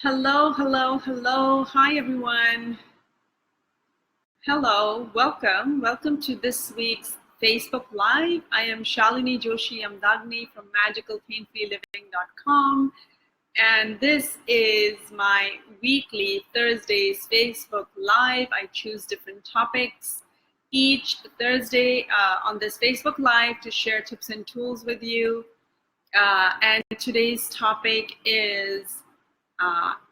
Hello, hello, hello. Hi, everyone. Hello, welcome to this week's Facebook Live. I am Shalini Joshi Amdagni from magicalpainfreeliving.com, and this is my weekly Thursdays Facebook Live. I choose different topics each Thursday on this Facebook Live to share tips and tools with you. And today's topic is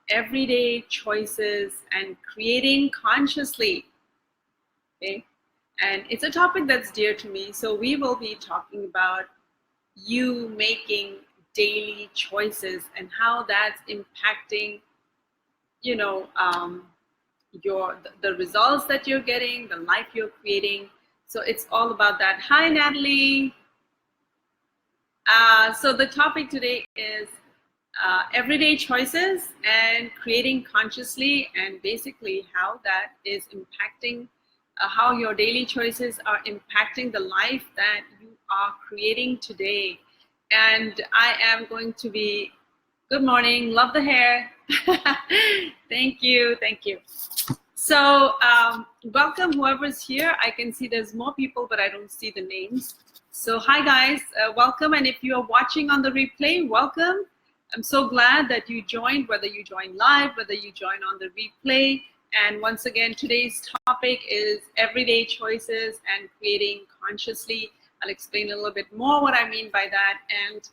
everyday choices and creating consciously. Okay, and it's a topic that's dear to me. So we will be talking about you making daily choices and how that's impacting, you know, the results that you're getting, the life you're creating. So it's all about that. Hi, Natalie. So the topic today is everyday choices and creating consciously, and basically how that is impacting how your daily choices are impacting the life that you are creating today. And I am going to be, good morning, love the hair. Thank you. So welcome whoever's here. I can see there's more people, but I don't see the names. So hi guys, welcome. And if you are watching on the replay, welcome. I'm so glad that you joined, whether you join live, whether you join on the replay. And once again, today's topic is everyday choices and creating consciously. I'll explain a little bit more what I mean by that. And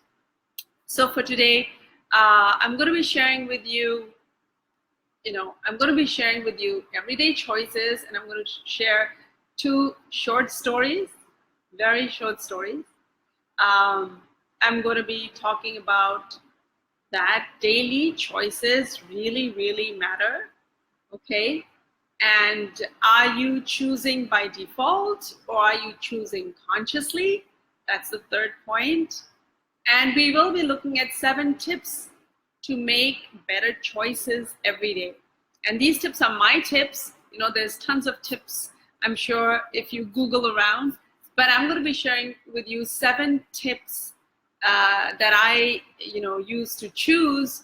so for today, I'm going to be sharing with you, everyday choices, and I'm going to share two short stories, very short stories. I'm going to be talking about that daily choices really, really matter, okay? And are you choosing by default or are you choosing consciously? That's the third point. And we will be looking at 7 tips to make better choices every day. And these tips are my tips. There's tons of tips, I'm sure, if you Google around, but I'm going to be sharing with you 7 tips that I use to choose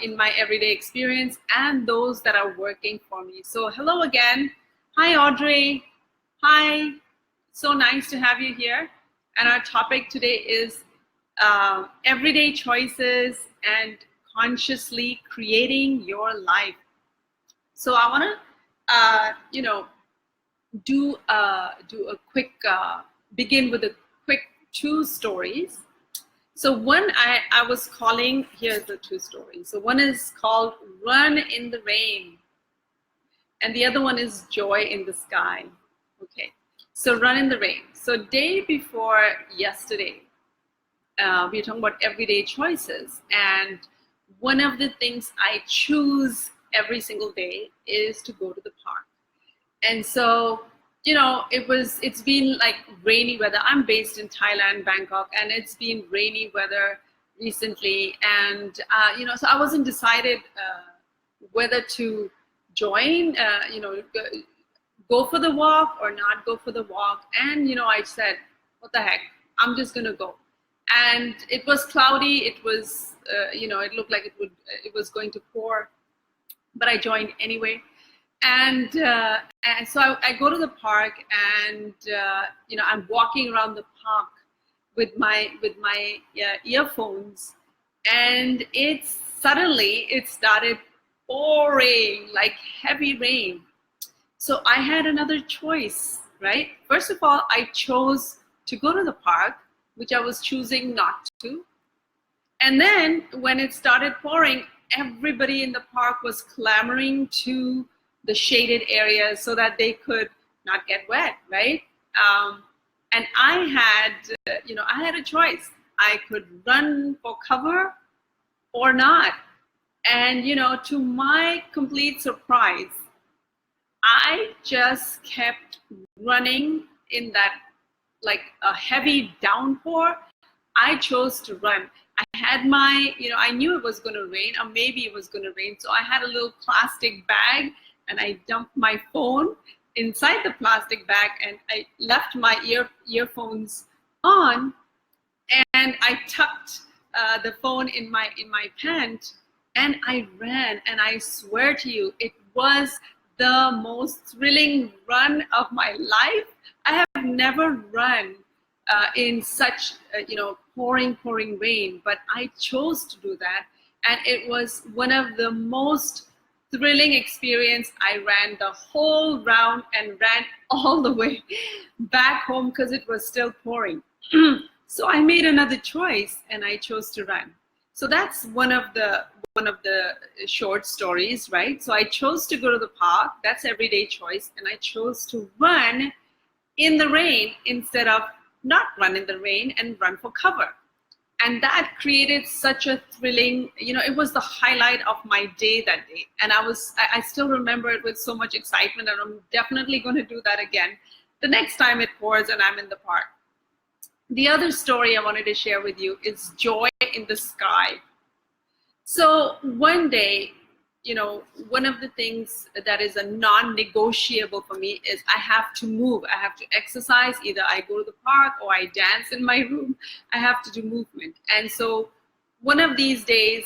in my everyday experience, and those that are working for me. So hello again. Hi Audrey. Hi, so nice to have you here. And our topic today is everyday choices and consciously creating your life. So I want to do a quick begin with a quick 2 stories. So one I was calling, here's the 2 stories. So one is called Run in the Rain, and the other one is Joy in the Sky. Okay, so Run in the Rain. So day before yesterday, we're talking about everyday choices, and one of the things I choose every single day is to go to the park. And so it's been like rainy weather. I'm based in Thailand, Bangkok, and it's been rainy weather recently. And so I wasn't decided whether to join, go for the walk or not go for the walk. And I said, what the heck, I'm just gonna go. And it was cloudy. It was it looked like it was going to pour, but I joined anyway. And so I go to the park, and I'm walking around the park with my earphones, and suddenly it started pouring like heavy rain. So I had another choice, right? First of all, I chose to go to the park, which I was choosing not to. And then when it started pouring, everybody in the park was clamoring to the shaded areas so that they could not get wet, right? And I had a choice. I could run for cover or not. And to my complete surprise, I just kept running in that like a heavy downpour. I chose to run. I had my, I knew it was going to rain, or maybe it was going to rain. So I had a little plastic bag, and I dumped my phone inside the plastic bag, and I left my earphones on, and I tucked the phone in my pant, And I ran, and I swear to you, it was the most thrilling run of my life. I have never run in such, pouring rain, but I chose to do that. And it was one of the most thrilling experience. I ran the whole round and ran all the way back home because it was still pouring. So I made another choice and I chose to run. So that's one of the short stories, right? So I chose to go to the park. That's everyday choice, and I chose to run in the rain instead of not run in the rain and run for cover. And that created such a thrilling, it was the highlight of my day that day. And I still remember it with so much excitement, and I'm definitely going to do that again the next time it pours and I'm in the park. The other story I wanted to share with you is joy in the sky. So one day, one of the things that is a non-negotiable for me is I have to move. I have to exercise. Either I go to the park or I dance in my room. I have to do movement. And so one of these days,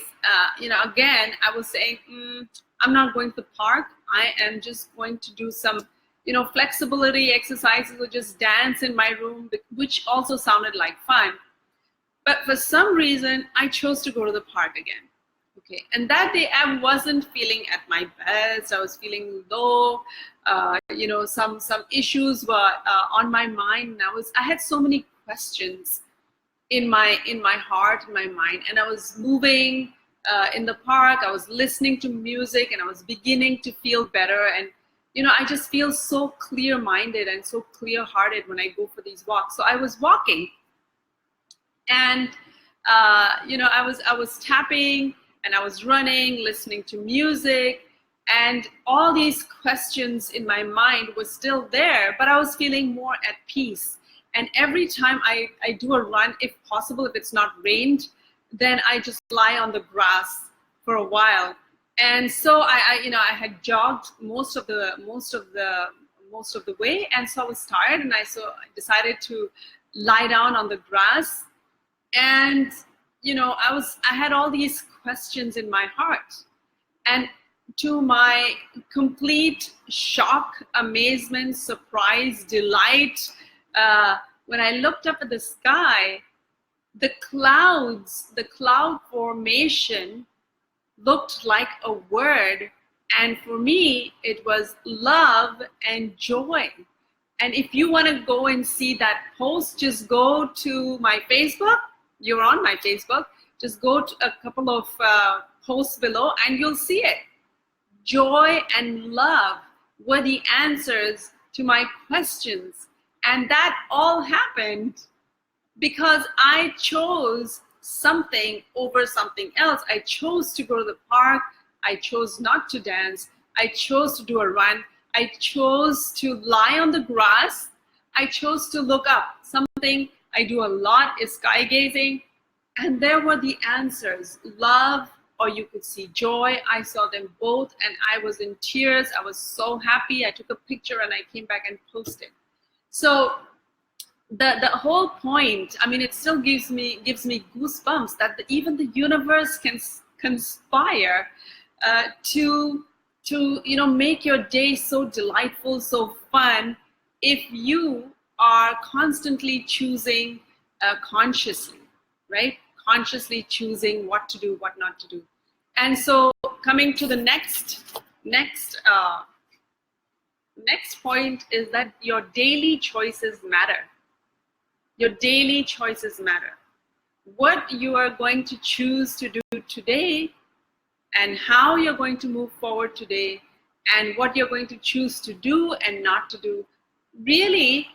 again, I was saying, I'm not going to the park. I am just going to do some, flexibility exercises or just dance in my room, which also sounded like fun. But for some reason, I chose to go to the park again. Okay, and that day I wasn't feeling at my best. I was feeling low. Some issues were on my mind. And I had so many questions in my heart, in my mind, and I was moving in the park. I was listening to music, and I was beginning to feel better. And I just feel so clear-minded and so clear-hearted when I go for these walks. So I was walking, and I was tapping. And I was running, listening to music, and all these questions in my mind were still there, but I was feeling more at peace. And every time I do a run, if possible, if it's not rained, then I just lie on the grass for a while. And so I had jogged most of the way, and so I was tired, and I decided to lie down on the grass. And I had all these questions in my heart, and to my complete shock, amazement, surprise, delight, when I looked up at the sky, the cloud formation looked like a word, and for me it was love and joy. And if you want to go and see that post, just go to my Facebook. You're on my Facebook. Just go to a couple of posts below and you'll see it. Joy and love were the answers to my questions. And that all happened because I chose something over something else. I chose to go to the park. I chose not to dance. I chose to do a run. I chose to lie on the grass. I chose to look up. Something I do a lot is sky gazing. And there were the answers, love, or you could see joy. I saw them both, and I was in tears. I was so happy. I took a picture and I came back and posted. So the whole point, it still gives me goosebumps that even the universe can conspire to make your day so delightful, so fun, if you are constantly choosing consciously. Right? Consciously choosing what to do, what not to do. And so coming to the next point is that your daily choices matter. Your daily choices matter. What you are going to choose to do today and how you're going to move forward today and what you're going to choose to do and not to do really,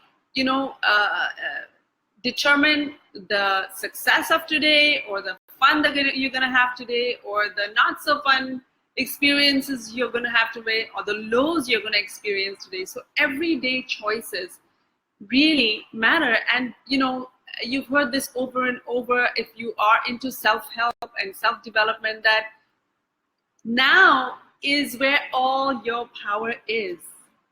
determine the success of today, or the fun that you're going to have today, or the not so fun experiences you're going to have today, or the lows you're going to experience today. So everyday choices really matter. And you've heard this over and over if you are into self-help and self-development, that now is where all your power is,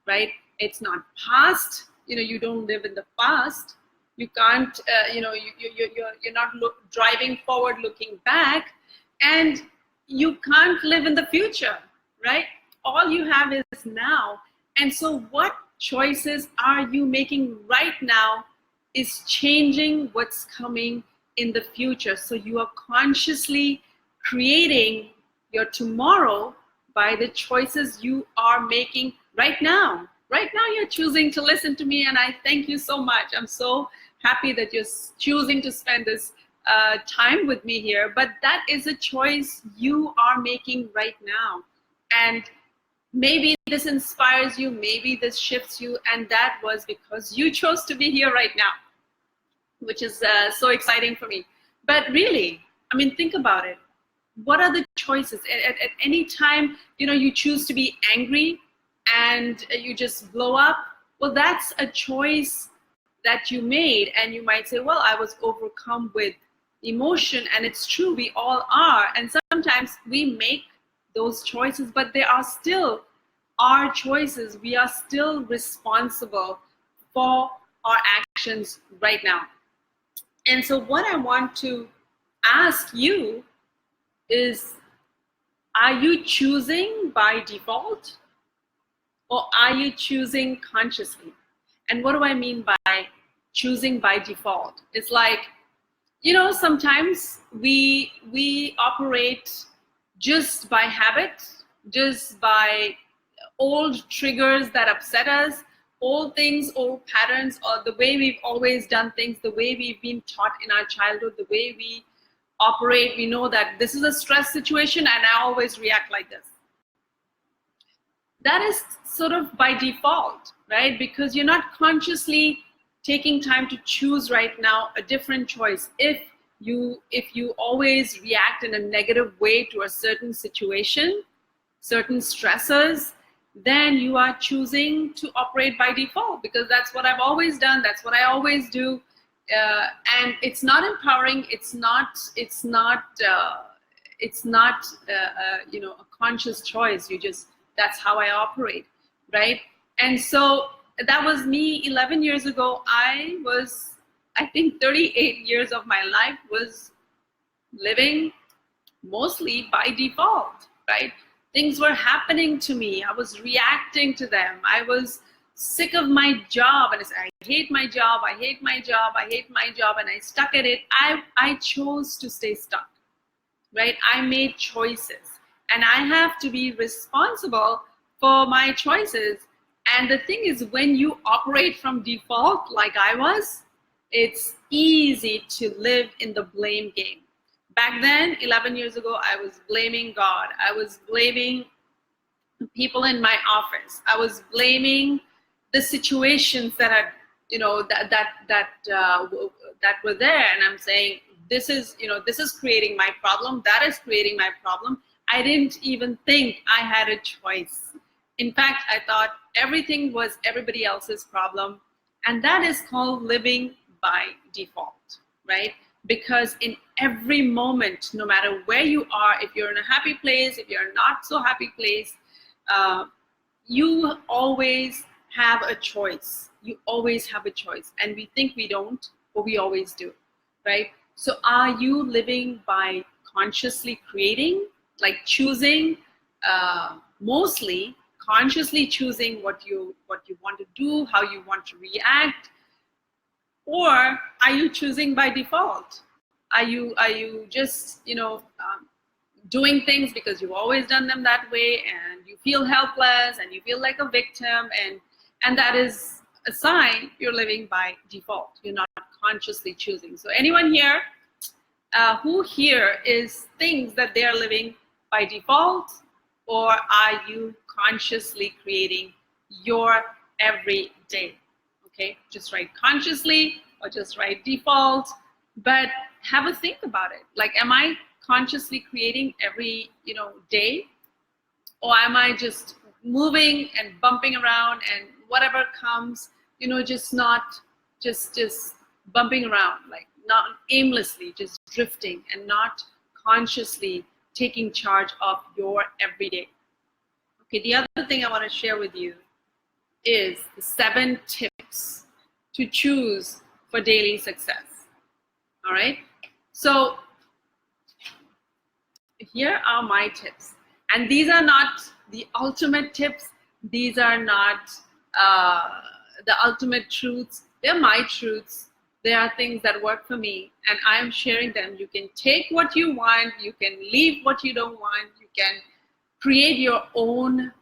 right? It's not past. You don't live in the past. You can't, you're not driving forward, looking back. And you can't live in the future, right? All you have is now. And so what choices are you making right now is changing what's coming in the future. So you are consciously creating your tomorrow by the choices you are making right now. Right now you're choosing to listen to me, and I thank you so much. I'm so happy that you're choosing to spend this time with me here, but that is a choice you are making right now. And maybe this inspires you, maybe this shifts you, and that was because you chose to be here right now, which is so exciting for me. But really, I mean, think about it. What are the choices? At any time, you choose to be angry and you just blow up. Well, that's a choice that you made, and you might say, well, I was overcome with emotion, and it's true, we all are. And sometimes we make those choices, but they are still our choices. We are still responsible for our actions right now. And so what I want to ask you is, are you choosing by default, or are you choosing consciously? And what do I mean by choosing by default? It's like, sometimes we operate just by habit, just by old triggers that upset us, old things, old patterns, or the way we've always done things, the way we've been taught in our childhood, the way we operate. We know that this is a stress situation and I always react like this. That is sort of by default, right? Because you're not consciously taking time to choose right now a different choice. If you always react in a negative way to a certain situation, certain stressors, then you are choosing to operate by default, because that's what I've always done, that's what I always do. And it's not empowering, it's not a conscious choice. That's how I operate, right? And so that was me 11 years ago. I think 38 years of my life was living mostly by default, right? Things were happening to me, I was reacting to them. I was sick of my job, and I hate my job, I hate my job, I hate my job, and I stuck at it. I chose to stay stuck, right? I made choices, and I have to be responsible for my choices. And the thing is, when you operate from default like I was, it's easy to live in the blame game. Back then, 11 years ago, I was blaming God. I was blaming people in my office. I was blaming the situations that had, that were there. And I'm saying, this is creating my problem. That is creating my problem. I didn't even think I had a choice. In fact, I thought everything was everybody else's problem. And that is called living by default, right? Because in every moment, no matter where you are, if you're in a happy place, if you're not so happy place, you always have a choice. You always have a choice. And we think we don't, but we always do, right? So are you living by consciously creating, like choosing, mostly consciously choosing what you want to do, how you want to react? Or are you choosing by default? Are you just doing things because you've always done them that way, and you feel helpless and you feel like a victim, and that is a sign you're living by default. You're not consciously choosing. So anyone here who here is things that they are living by default, or are you consciously creating your everyday? Okay, just write consciously or just write default, but have a think about it. Like, am I consciously creating every day, or am I just moving and bumping around, and whatever comes, just bumping around, like not aimlessly, just drifting and not consciously taking charge of your everyday? Okay, the other thing I want to share with you is the 7 tips to choose for daily success. All right, so here are my tips. And these are not the ultimate tips. These are not the ultimate truths. They're my truths. They are things that work for me, and I am sharing them. You can take what you want. You can leave what you don't want. You can create your own,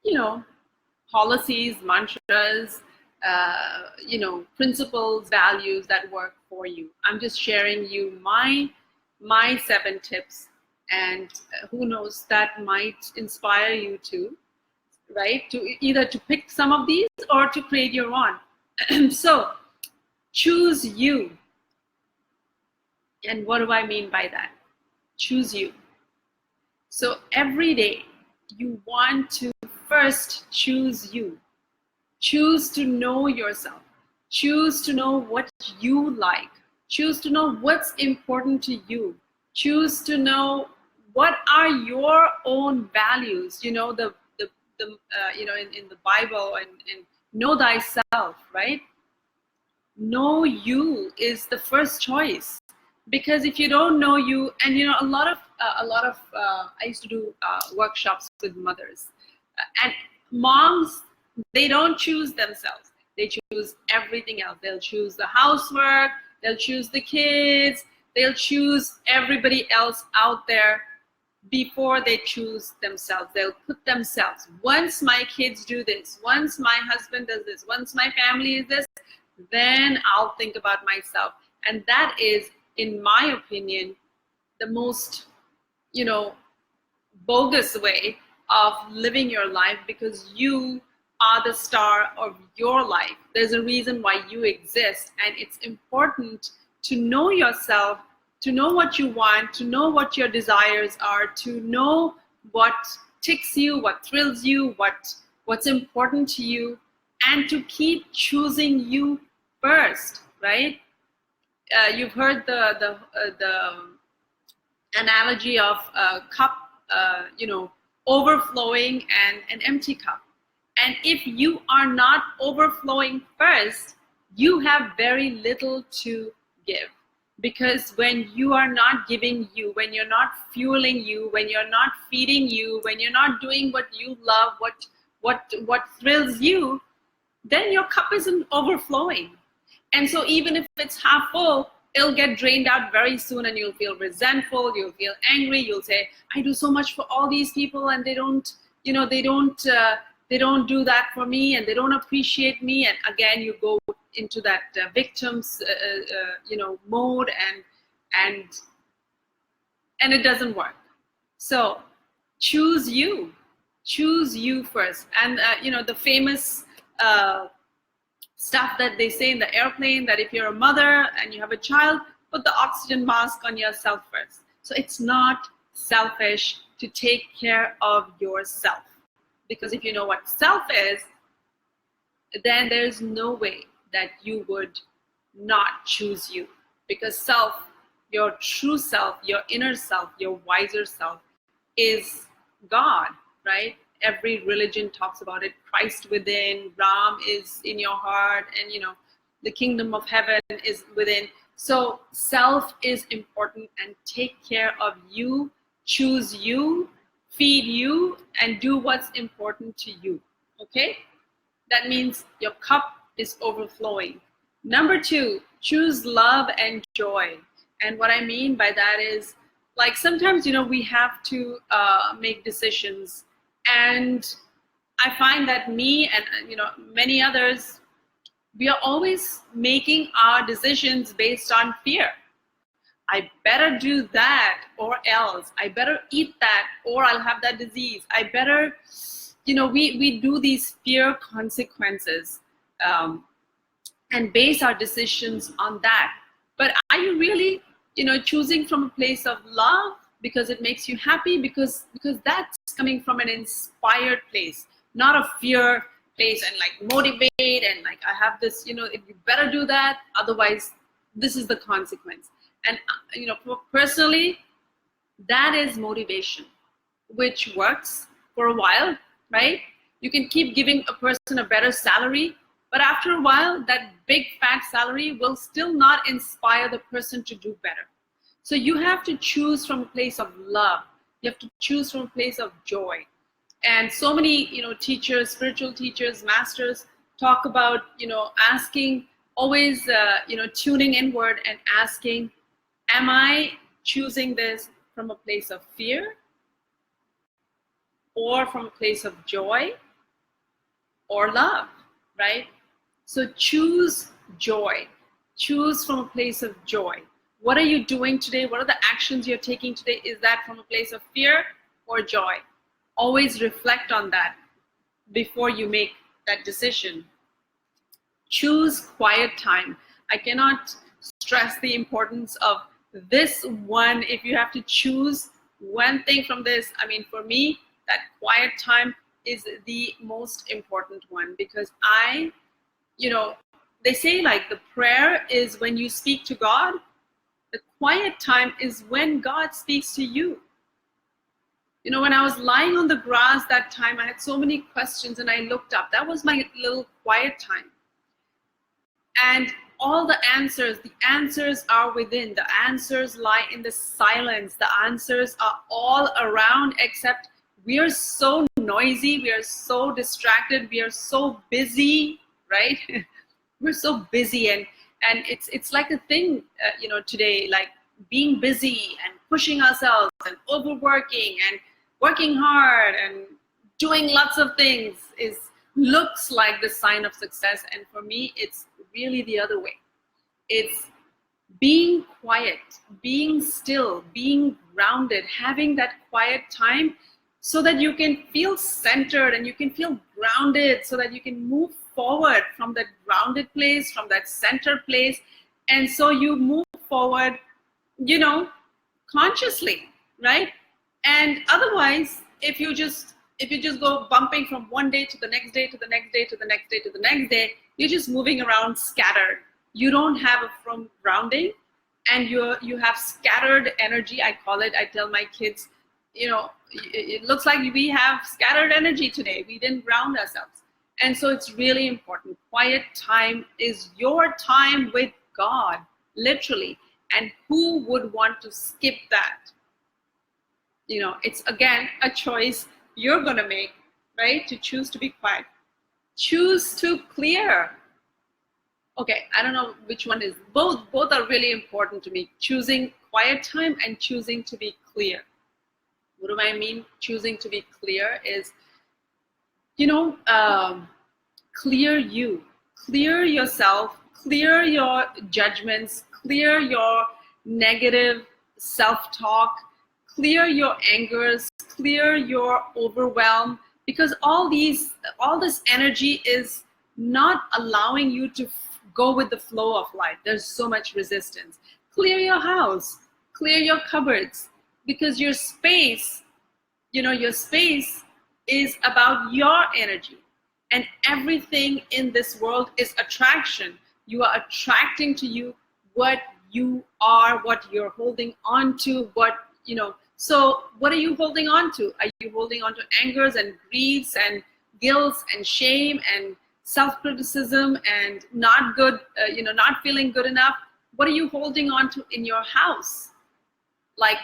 you know, policies, mantras, principles, values that work for you. I'm just sharing you my 7 tips, and who knows, that might inspire you to, right? To either to pick some of these or to create your own. So choose you. And what do I mean by that? Choose you. So every day you want to first choose you. Choose to know yourself. Choose to know what you like. Choose to know what's important to you. Choose to know what are your own values. You know, in the Bible, and know thyself, right? Know you is the first choice, because if you don't know you, and a lot of I used to do workshops with mothers, and moms, they don't choose themselves. They choose everything else. They'll choose the housework, they'll choose the kids, they'll choose everybody else out there before they choose themselves. They'll put themselves, once my kids do this, once my husband does this, once my family is this, then I'll think about myself. And that is, in my opinion, the most, bogus way of living your life, because you are the star of your life. There's a reason why you exist, and it's important to know yourself, to know what you want, to know what your desires are, to know what ticks you, what thrills you, what's important to you, and to keep choosing you first, right? You've heard the analogy of a cup, overflowing and an empty cup. And if you are not overflowing first, you have very little to give. Because when you are not giving you, when you're not fueling you, when you're not feeding you, when you're not doing what you love, what thrills you, then your cup isn't overflowing. And so even if it's half full, it'll get drained out very soon, and you'll feel resentful, you'll feel angry, you'll say, I do so much for all these people, and they don't do that for me, and they don't appreciate me. And again, you go into that victim's mode, and it doesn't work. So choose you first. And the famous stuff that they say in the airplane, that if you're a mother and you have a child, put the oxygen mask on yourself first. So it's not selfish to take care of yourself, because if you know what self is, then there's no way that you would not choose you. Because self, your true self, your inner self, your wiser self is God, right? Every religion talks about it. Christ within, Ram is in your heart, and the kingdom of heaven is within. So self is important, and take care of you, choose you, feed you, and do what's important to you. Okay? That means your cup is overflowing. Number 2, choose love and joy. And what I mean by that is, like, sometimes we have to make decisions. And I find that me and many others, we are always making our decisions based on fear. I better do that or else. I better eat that or I'll have that disease. I better, we do these fear consequences and base our decisions on that. But are you really, choosing from a place of love because it makes you happy? Because that's coming from an inspired place, not a fear place, and like motivate and like, I have this, you better do that, otherwise this is the consequence. And personally, that is motivation, which works for a while, right? You can keep giving a person a better salary, but after a while, that big fat salary will still not inspire the person to do better. So you have to choose from a place of love. You have to choose from a place of joy. And so many, teachers, spiritual teachers, masters talk about, asking, always, tuning inward and asking, am I choosing this from a place of fear or from a place of joy or love, right? So choose joy. Choose from a place of joy. What are you doing today? What are the actions you're taking today? Is that from a place of fear or joy? Always reflect on that before you make that decision. Choose quiet time. I cannot stress the importance of this one. If you have to choose one thing from this, I mean, for me, that quiet time is the most important one, because they say like the prayer is when you speak to God. The quiet time is when God speaks to you. When I was lying on the grass that time, I had so many questions and I looked up. That was my little quiet time. And all the answers are within. The answers lie in the silence. The answers are all around, except we are so noisy. We are so distracted. We are so busy, right? We're so busy, and it's like a thing, today, like being busy and pushing ourselves and overworking and working hard and doing lots of things looks like the sign of success. And for me, it's really the other way. It's being quiet, being still, being grounded, having that quiet time so that you can feel centered and you can feel grounded, so that you can move forward from that grounded place, from that center place. And so you move forward, consciously, right? And otherwise, if you just go bumping from one day to the next day, to the next day, to the next day, to the next day, you're just moving around scattered. You don't have a firm grounding, and you have scattered energy. I call it, I tell my kids, it looks like we have scattered energy today. We didn't ground ourselves. And so it's really important. Quiet time is your time with God, literally. And who would want to skip that? It's again a choice you're going to make, right? To choose to be quiet. Choose to clear. Okay, I don't know which one is. Both are really important to me. Choosing quiet time and choosing to be clear. What do I mean? Choosing to be clear is, clear you, clear yourself, clear your judgments, clear your negative self-talk, clear your angers, clear your overwhelm, because all this energy is not allowing you to go with the flow of life. There's so much resistance. Clear your house, clear your cupboards, because your space is about your energy. And everything in this world is attraction. You are attracting to you what you are, what you're holding on to, so what are you holding on to? Are you holding on to angers and griefs and guilt and shame and self-criticism and not feeling good enough? What are you holding on to in your house? Like,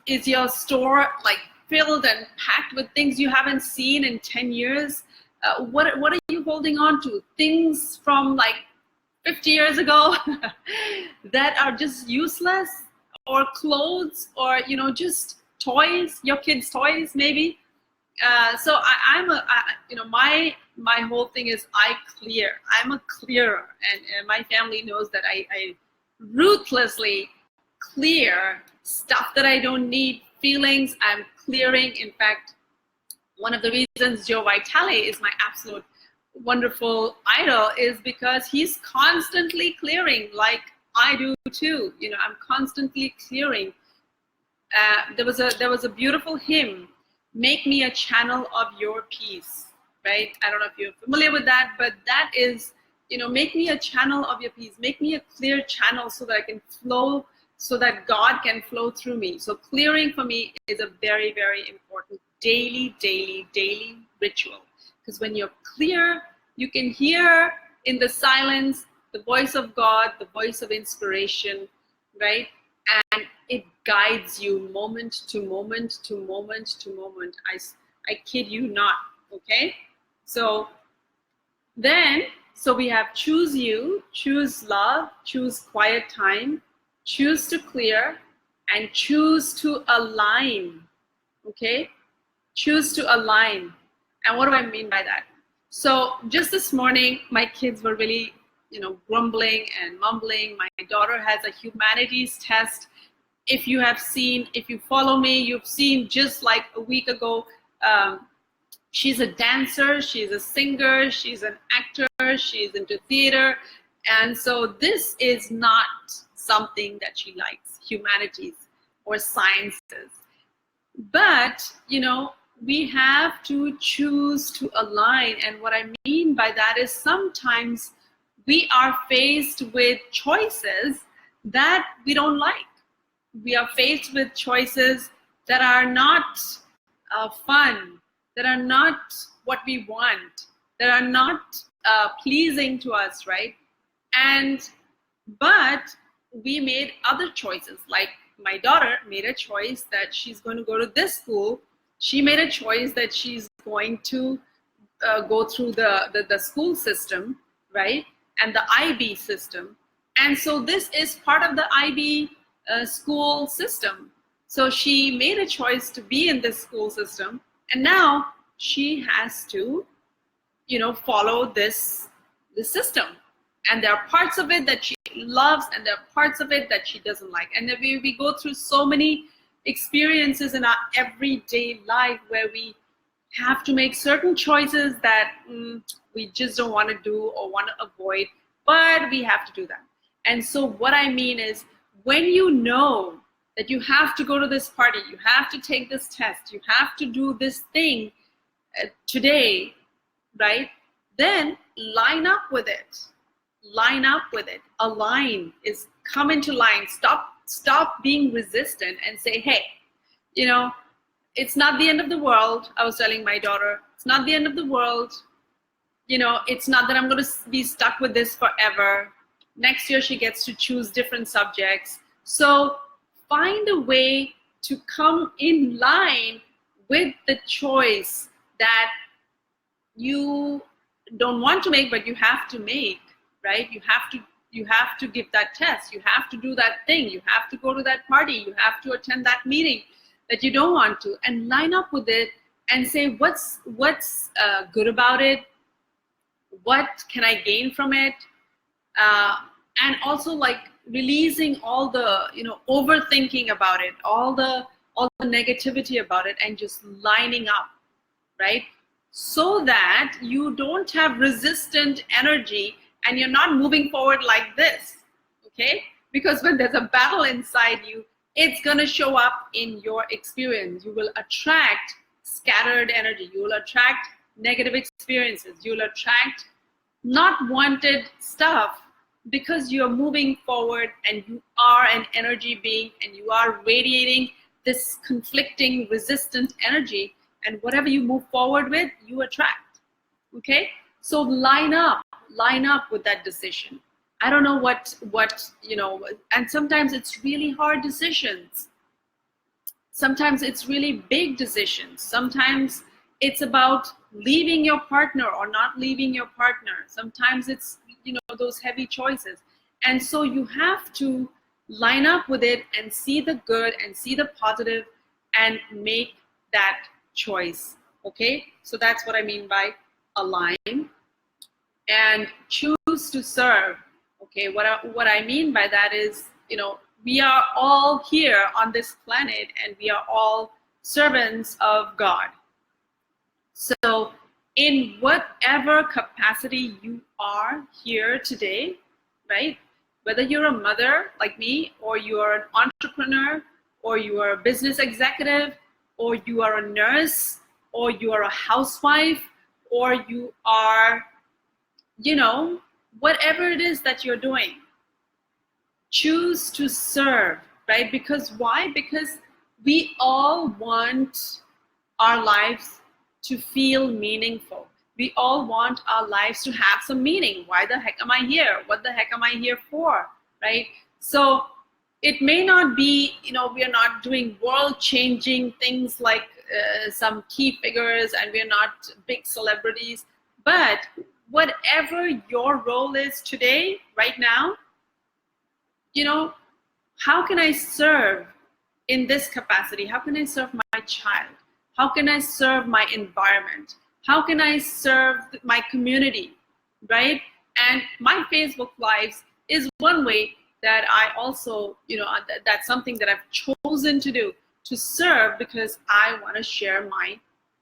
is your store like filled and packed with things you haven't seen in 10 years? What are you holding on to? Things from like 50 years ago that are just useless, or clothes, or just toys, your kids' toys maybe. So my whole thing is I clear. I'm a clearer, and my family knows that I ruthlessly clear stuff that I don't need. Feelings, I'm clearing. In fact, one of the reasons Joe Vitale is my absolute wonderful idol is because he's constantly clearing, like I do too. I'm constantly clearing. There was a beautiful hymn, "Make me a channel of your peace," right? I don't know if you're familiar with that, but that is, make me a channel of your peace. Make me a clear channel so that I can flow, so that God can flow through me. So clearing for me is a very, very important daily ritual. Because when you're clear, you can hear in the silence the voice of God, the voice of inspiration, right? And it guides you moment to moment to moment to moment. I kid you not. Okay, so then, so we have choose you, choose love, choose quiet time, choose to clear, and choose to align. Okay, choose to align. And what do I mean by that? So just this morning, my kids were really, grumbling and mumbling. My daughter has a humanities test. If you have seen, if you follow me, you've seen just like a week ago, she's a dancer, she's a singer, she's an actor, she's into theater. And so this is not something that she likes, humanities or sciences. But, we have to choose to align. And what I mean by that is sometimes we are faced with choices that we don't like. We are faced with choices that are not fun, that are not what we want, that are not pleasing to us, right? But we made other choices. Like my daughter made a choice that she's going to go to this school. She made a choice that she's going to go through the school system, right? And the IB system. And so this is part of the IB school system. So she made a choice to be in this school system. And now she has to, follow this system. And there are parts of it that she loves, and there are parts of it that she doesn't like. And then we go through so many experiences in our everyday life where we have to make certain choices that we just don't want to do or want to avoid, but we have to do that. And so what I mean is, when you know that you have to go to this party, you have to take this test, you have to do this thing today, right? Then line up with it. Line up with it. Align is come into line. Stop being resistant and say, hey, it's not the end of the world. I was telling my daughter, it's not the end of the world. It's not that I'm going to be stuck with this forever. Next year she gets to choose different subjects. So find a way to come in line with the choice that you don't want to make, but you have to make, right? You have to give that test. You have to do that thing. You have to go to that party. You have to attend that meeting that you don't want to, and line up with it and say, what's good about it? What can I gain from it? And also like releasing all the, overthinking about it, all the negativity about it, and just lining up, right? So that you don't have resistant energy and you're not moving forward like this, okay? Because when there's a battle inside you, it's gonna show up in your experience. You will attract scattered energy. You will attract negative experiences. You'll attract not wanted stuff, because you're moving forward and you are an energy being and you are radiating this conflicting, resistant energy. And whatever you move forward with, you attract, okay? So line up with that decision. I don't know what, and sometimes it's really hard decisions. Sometimes it's really big decisions. Sometimes it's about leaving your partner or not leaving your partner. Sometimes it's, those heavy choices. And so you have to line up with it and see the good and see the positive and make that choice, okay? So that's what I mean by align. And choose to serve, okay? What I mean by that is, we are all here on this planet and we are all servants of God. So in whatever capacity you are here today, right? Whether you're a mother like me, or you are an entrepreneur, or you are a business executive, or you are a nurse, or you are a housewife, or you are, whatever it is that you're doing, choose to serve, right? Because why? Because we all want our lives to feel meaningful. We all want our lives to have some meaning. Why the heck am I here? What the heck am I here for, right? So It may not be, we are not doing world-changing things like some key figures, and we are not big celebrities, but whatever your role is today, right now, how can I serve in this capacity? How can I serve my child? How can I serve my environment? How can I serve my community, right? And my Facebook Lives is one way that I also, that's something that I've chosen to do, to serve, because I want to share my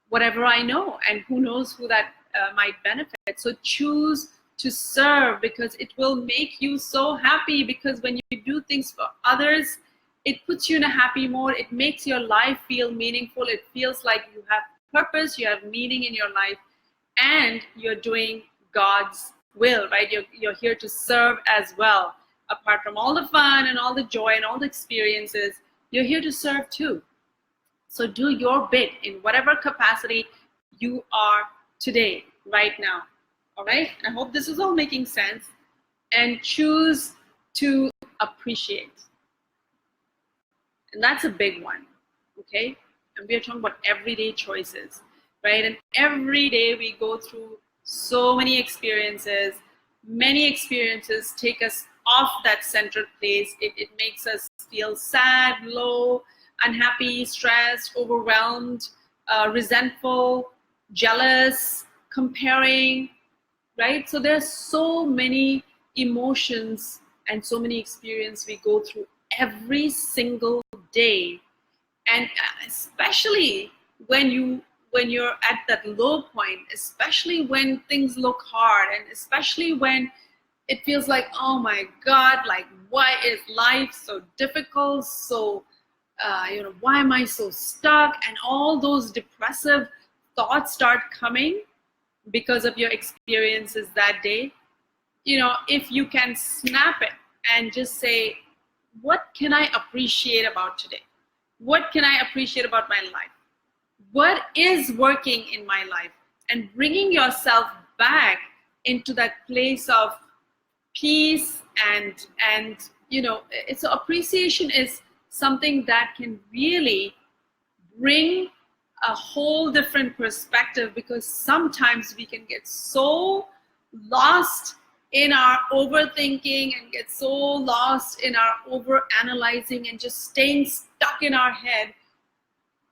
whatever I know, and who knows who that might benefit. So choose to serve, because it will make you so happy, because when you do things for others, it puts you in a happy mode. It makes your life feel meaningful. It feels like you have purpose, you have meaning in your life, and you're doing God's will, right? You're here to serve as well. Apart from all the fun and all the joy and all the experiences, you're here to serve too. So do your bit in whatever capacity you are today, right now. All right? I hope this is all making sense. And choose to appreciate. And that's a big one, okay? And we are talking about everyday choices, right? And every day we go through so many experiences. Many experiences take us off that centered place. It makes us feel sad, low, unhappy, stressed, overwhelmed, resentful, jealous, comparing, right? So there's so many emotions and so many experiences we go through every single day. And especially when you're at that low point, especially when things look hard, and especially when it feels like, oh my God, like, why is life so difficult? So, why am I so stuck? And all those depressive thoughts start coming because of your experiences that day. If you can snap it and just say, what can I appreciate about today? What can I appreciate about my life? What is working in my life? And bringing yourself back into that place of peace and so appreciation is something that can really bring a whole different perspective, because sometimes we can get so lost in our overthinking and get so lost in our over analyzing and just staying stuck in our head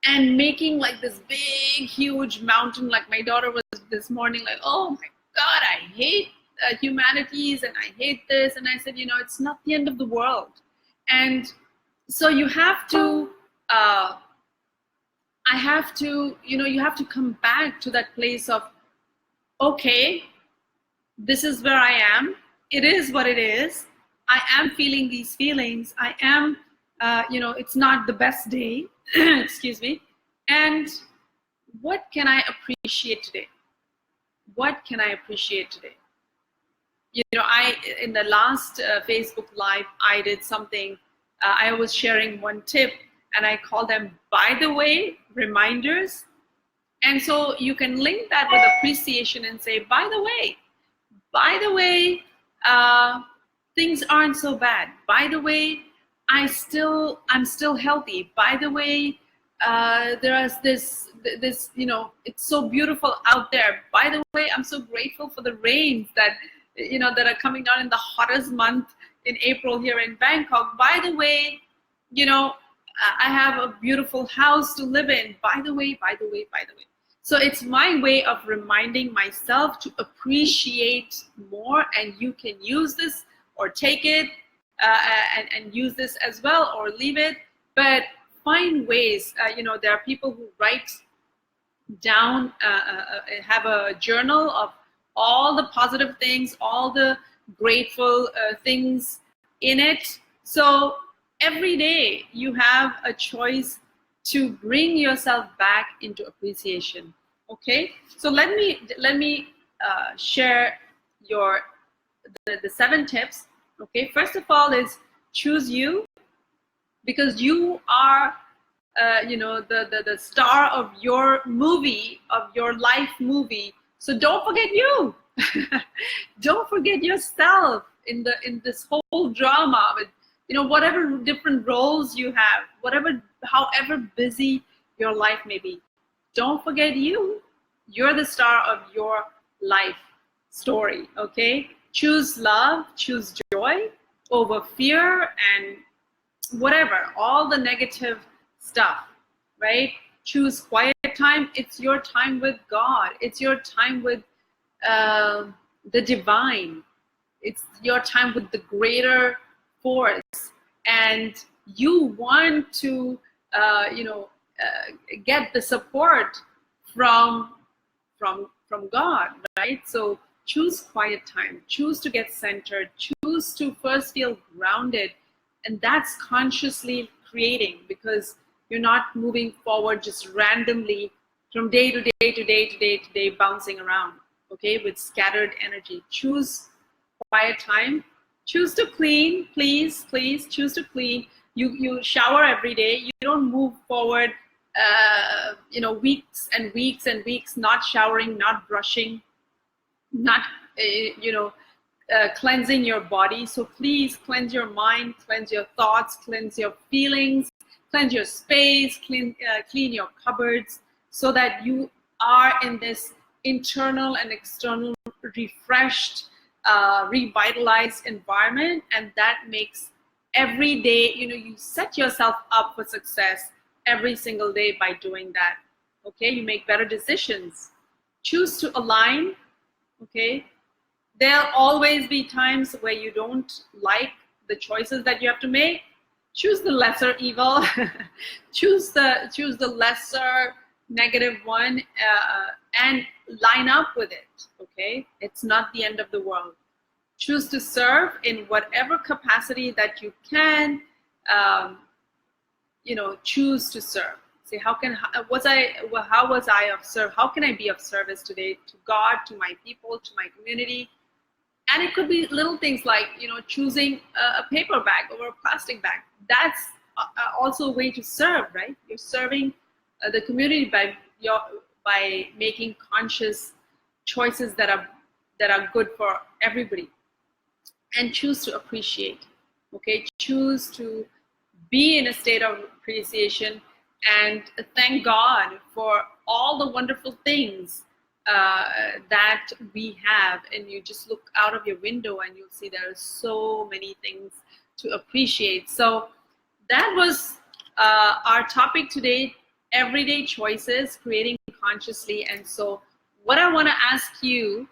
and making like this big huge mountain. Like my daughter was this morning like, oh my God, I hate humanities and I hate this. And I said, it's not the end of the world. And so you have to you have to come back to that place of, okay, this is where I am. It is what it is. I am feeling these feelings. I am, it's not the best day. Excuse me. And what can I appreciate today? What can I appreciate today? In the last Facebook Live, I did something. I was sharing one tip, and I call them, by the way, reminders. And so you can link that with appreciation and say, by the way, things aren't so bad. By the way, I'm still healthy. By the way, there is this, it's so beautiful out there. By the way, I'm so grateful for the rains that, that are coming down in the hottest month in April here in Bangkok. By the way, I have a beautiful house to live in. By the way. So it's my way of reminding myself to appreciate more, and you can use this or take it and use this as well, or leave it. But find ways. There are people who write down, have a journal of all the positive things, all the grateful things in it. So every day you have a choice to bring yourself back into appreciation. Okay, so let me share the 7 tips. Okay, first of all is choose you, because you are the star of your movie, of your life movie. So don't forget you. Don't forget yourself in this whole drama with whatever different roles you have, however busy your life may be. Don't forget you're the star of your life story, okay? Choose love, choose joy over fear and whatever, all the negative stuff, right? Choose quiet time. It's your time with God. It's your time with the divine. It's your time with the greater force. And you want to, get the support from God, right? So choose quiet time. Choose to get centered. Choose to first feel grounded, and that's consciously creating, because you're not moving forward just randomly from day to day to day to day to day, bouncing around, okay, with scattered energy. Choose quiet time. Choose to clean, please choose to clean. You shower every day. You don't move forward weeks and weeks and weeks not showering, not brushing, not cleansing your body. So please cleanse your mind, cleanse your thoughts, cleanse your feelings, cleanse your space, clean your cupboards, so that you are in this internal and external refreshed, revitalized environment. And that makes every day, you set yourself up for success every single day by doing that. Okay, you make better decisions. Choose to align. Okay, there'll always be times where you don't like the choices that you have to make. Choose the lesser evil. choose the lesser negative one, and line up with it. Okay, it's not the end of the world. Choose to serve in whatever capacity that you can. Choose to serve. Say, how was I of service? How can I be of service today to God, to my people, to my community? And it could be little things like, choosing a paper bag over a plastic bag. That's also a way to serve, right? You're serving the community by making conscious choices that are good for everybody. And choose to appreciate. Okay, choose to be in a state of appreciation and thank God for all the wonderful things that we have. And you just look out of your window and you'll see there are so many things to appreciate. So that was our topic today: everyday choices, creating consciously. And so what I want to ask you,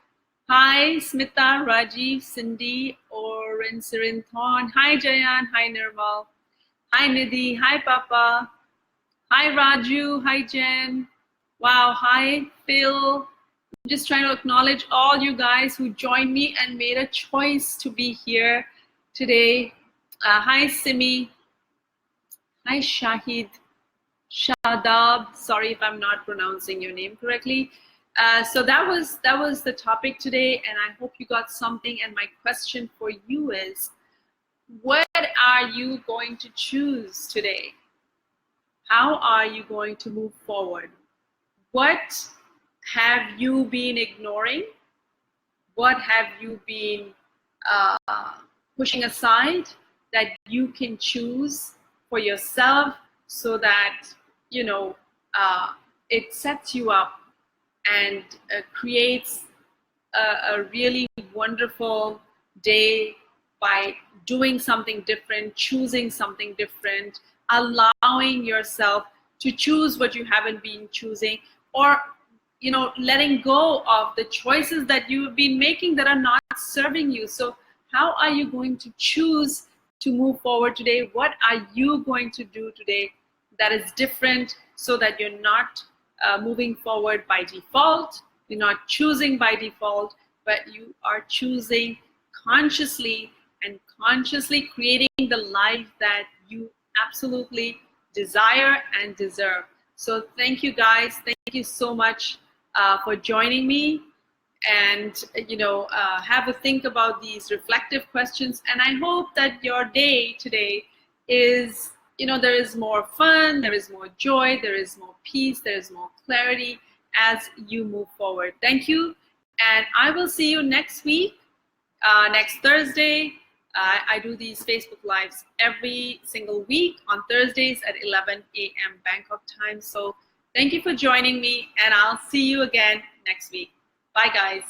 hi Smita, Rajiv, Cindy, Oren, Sirinthon, hi Jayan, hi Nirmal, hi Nidhi, hi Papa, hi Raju, hi Jen, wow, hi Phil. I'm just trying to acknowledge all you guys who joined me and made a choice to be here today. Hi Simi, hi Shahid, Shadab, sorry if I'm not pronouncing your name correctly. So that was the topic today, and I hope you got something. And my question for you is, what are you going to choose today? How are you going to move forward? What have you been ignoring? What have you been pushing aside that you can choose for yourself, so that it sets you up and creates a really wonderful day by doing something different, choosing something different, allowing yourself to choose what you haven't been choosing, or letting go of the choices that you've been making that are not serving you. So how are you going to choose to move forward today? What are you going to do today that is different, so that you're not moving forward by default, you're not choosing by default, but you are choosing consciously, and consciously creating the life that you absolutely desire and deserve. So thank you guys. Thank you so much for joining me. And have a think about these reflective questions. And I hope that your day today is, there is more fun, there is more joy, there is more peace, there is more clarity as you move forward. Thank you, and I will see you next week, next Thursday, I do these Facebook Lives every single week on Thursdays at 11 a.m. Bangkok time. So thank you for joining me, and I'll see you again next week. Bye, guys.